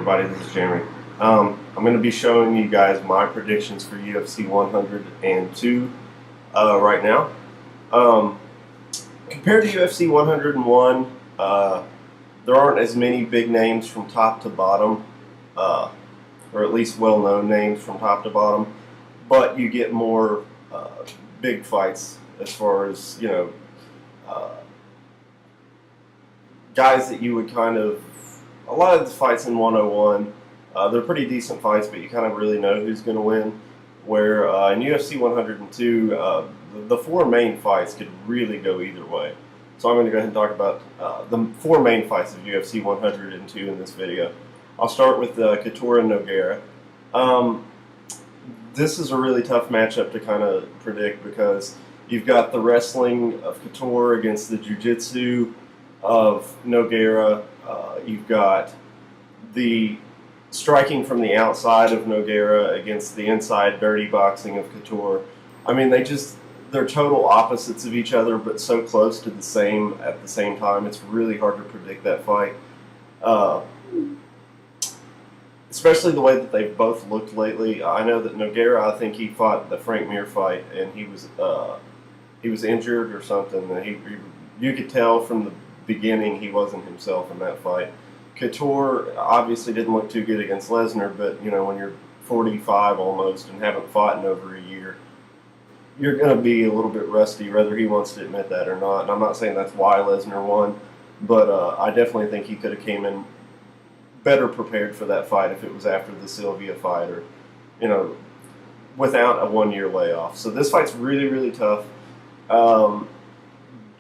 everybody, this is Jeremy. I'm going to be showing you guys my predictions for UFC 102 right now. Compared to UFC 101, there aren't as many big names from top to bottom, or at least well-known names from top to bottom, but you get more big fights as far as, guys that you would kind of, a lot of the fights in 101, they're pretty decent fights, but you kind of really know who's going to win. Where in UFC 102, the four main fights could really go either way. So I'm going to go ahead and talk about the four main fights of UFC 102 in this video. I'll start with Couture Nogueira. This is a really tough matchup to kind of predict because you've got the wrestling of Couture against the jiu-jitsu of Nogueira. You've got the striking from the outside of Nogueira against the inside dirty boxing of Couture. I mean, they're total opposites of each other, but so close to the same at the same time. It's really hard to predict that fight. Especially the way that they've both looked lately. I know that Nogueira, I think he fought the Frank Mir fight, and he was injured or something. You could tell from the beginning he wasn't himself in that fight. Couture obviously didn't look too good against Lesnar, but when you're 45 almost and haven't fought in over a year, you're going to be a little bit rusty, whether he wants to admit that or not. And I'm not saying that's why Lesnar won, but I definitely think he could have came in better prepared for that fight if it was after the Sylvia fight or, without a 1-year layoff. So this fight's really, really tough.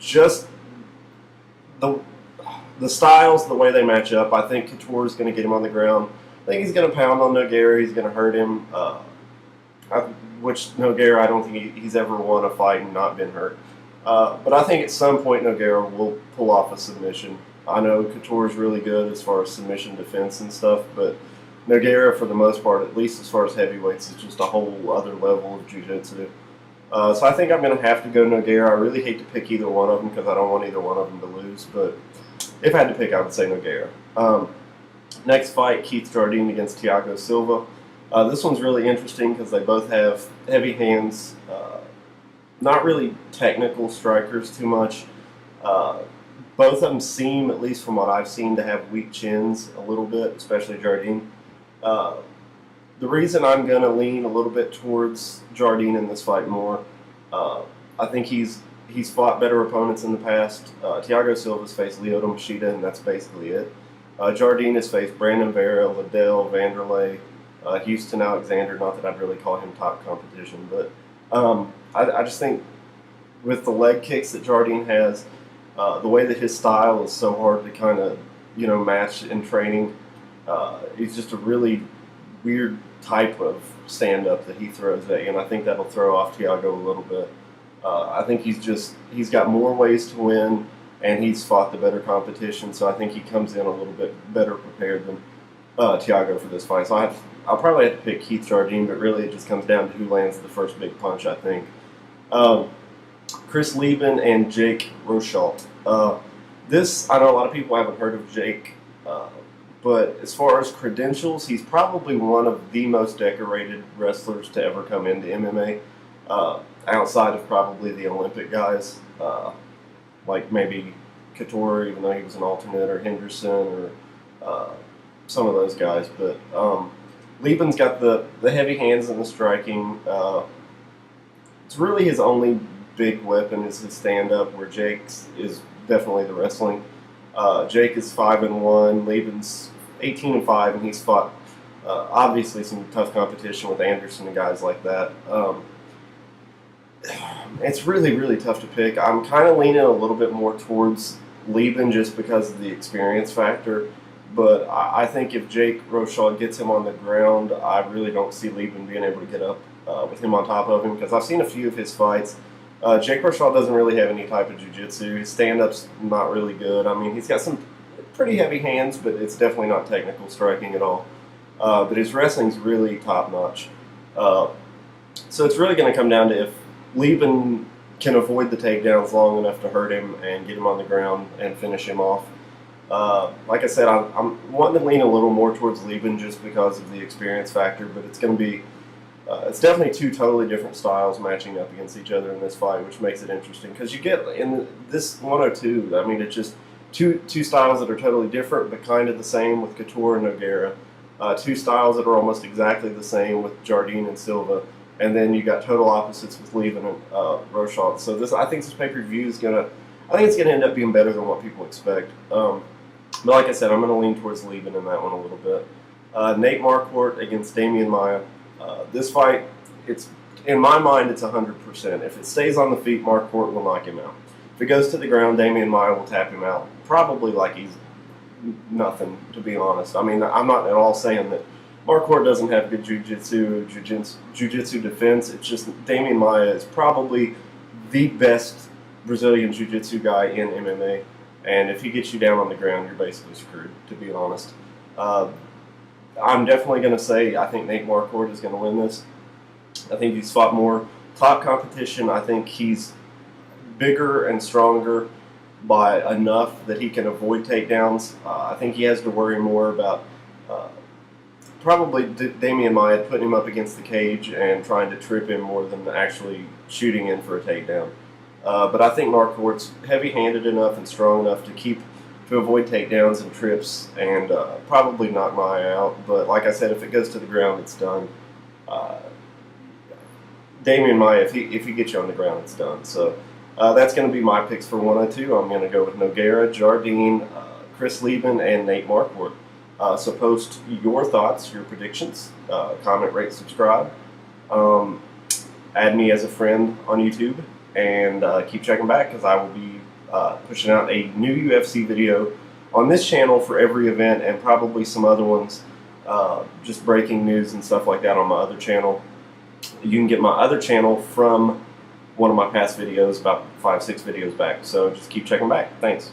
Just the styles, the way they match up, I think Couture is going to get him on the ground. I think he's going to pound on Nogueira. He's going to hurt him, which Nogueira, I don't think he's ever won a fight and not been hurt. But I think at some point Nogueira will pull off a submission. I know Couture is really good as far as submission defense and stuff, but Nogueira, for the most part, at least as far as heavyweights, is just a whole other level of jiu-jitsu. So I think I'm going to have to go Nogueira. I really hate to pick either one of them because I don't want either one of them to lose, but if I had to pick, I would say Nogueira. Next fight, Keith Jardine against Thiago Silva. This one's really interesting because they both have heavy hands, not really technical strikers too much. Both of them seem, at least from what I've seen, to have weak chins a little bit, especially Jardine. The reason I'm going to lean a little bit towards Jardine in this fight more, I think he's fought better opponents in the past. Thiago Silva's faced Lyoto Machida, and that's basically it. Jardine has faced Brandon Vera, Liddell, Vanderlei, Houston Alexander. Not that I'd really call him top competition, but I just think with the leg kicks that Jardine has, the way that his style is so hard to kind of match in training, he's just a really weird type of stand-up that he throws at you, and I think that'll throw off Thiago a little bit. I think he's got more ways to win, and he's fought the better competition, so I think he comes in a little bit better prepared than Thiago for this fight. So I'll probably have to pick Keith Jardine, but really it just comes down to who lands the first big punch, I think. Chris Lieben and Jake Rochold. This, I know a lot of people haven't heard of Jake, but as far as credentials, he's probably one of the most decorated wrestlers to ever come into MMA, outside of probably the Olympic guys, like maybe Couture, even though he was an alternate, or Henderson, or some of those guys. But Lieben's got the heavy hands and the striking. It's really his only big weapon is his stand-up, where Jake's is definitely the wrestling. Jake is 5-1, Lieben's 18-5, and he's fought obviously some tough competition with Anderson and guys like that. It's really, really tough to pick. I'm kind of leaning a little bit more towards Lieben just because of the experience factor, but I think if Jake Rochold gets him on the ground, I really don't see Lieben being able to get up with him on top of him, because I've seen a few of his fights. Jake Rochold doesn't really have any type of jiu-jitsu. His stand-up's not really good. I mean, he's got some pretty heavy hands, but it's definitely not technical striking at all. But his wrestling's really top-notch. So it's really going to come down to if Lieben can avoid the takedowns long enough to hurt him and get him on the ground and finish him off. Like I said, I'm wanting to lean a little more towards Lieben just because of the experience factor, but it's going to be it's definitely two totally different styles matching up against each other in this fight, which makes it interesting because you get in this 102. I mean, it's just two styles that are totally different, but kind of the same with Couture and Nogueira. Two styles that are almost exactly the same with Jardine and Silva, and then you got total opposites with Lieben and Rochon. So I think this pay-per-view is I think it's gonna end up being better than what people expect. But like I said, I'm gonna lean towards Lieben in that one a little bit. Nate Marquardt against Damian Maia. This fight, it's in my mind, it's 100%. If it stays on the feet, Marquardt will knock him out. If it goes to the ground, Damian Maia will tap him out, probably like he's nothing, to be honest. I mean, I'm not at all saying that Marquardt doesn't have good jiu-jitsu defense. It's just Damian Maia is probably the best Brazilian jiu-jitsu guy in MMA. And if he gets you down on the ground, you're basically screwed, to be honest. I'm definitely going to say I think Nate Marquardt is going to win this. I think he's fought more top competition. I think he's bigger and stronger by enough that he can avoid takedowns. I think he has to worry more about probably Damian Maia putting him up against the cage and trying to trip him more than actually shooting in for a takedown. But I think Marquardt's heavy-handed enough and strong enough to avoid takedowns and trips and probably knock Maia out. But like I said, if it goes to the ground, it's done. Damian Maia, if he gets you on the ground, it's done. So that's going to be my picks for 102. I'm going to go with Nogueira, Jardine, Chris Lieben, and Nate Marquardt. So post your thoughts, your predictions, comment, rate, subscribe. Add me as a friend on YouTube, and keep checking back because I will be pushing out a new UFC video on this channel for every event and probably some other ones, just breaking news and stuff like that on my other channel. You can get my other channel from one of my past videos, about 5-6 videos back. So just keep checking back. Thanks.